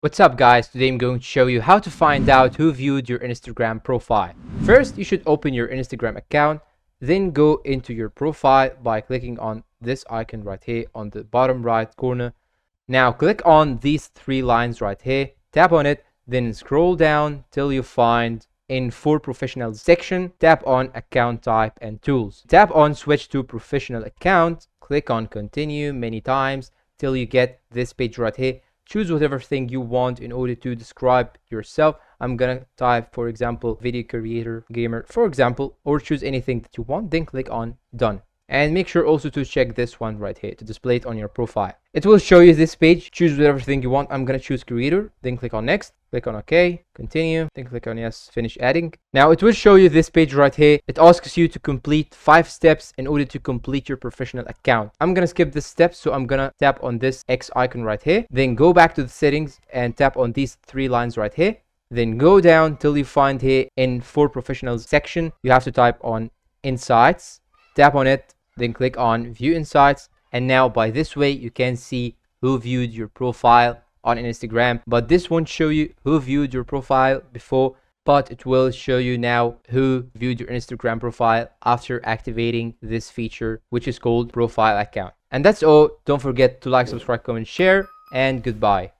What's up guys, today I'm going to show you how to find out who viewed your Instagram profile. First, you should open your Instagram account, then go into your profile by clicking on this icon right here on the bottom right corner. Now click on these three lines right here, tap on it, then scroll down till you find in For Professionals section, tap on Account Type and Tools. Tap on Switch to Professional Account, click on Continue many times till you get this page right here. Choose whatever thing you want in order to describe yourself. I'm gonna type, for example, video creator, gamer, for example, or choose anything that you want, then click on Done. And make sure also to check this one right here to display it on your profile. It will show you this page. Choose whatever thing you want. I'm gonna choose creator, then click on next, click on OK, continue, then click on yes, finish adding. Now it will show you this page right here. It asks you to complete 5 steps in order to complete your professional account. I'm gonna skip this step, so I'm gonna tap on this X icon right here, then go back to the settings and tap on these 3 lines right here, then go down till you find here in For Professionals section. You have to type on Insights, tap on it, then click on View Insights, and now by this way you can see who viewed your profile on Instagram. But this won't show you who viewed your profile before, but it will show you now who viewed your Instagram profile after activating this feature, which is called Profile Account. And that's all. Don't forget to like, subscribe, comment, share, and goodbye.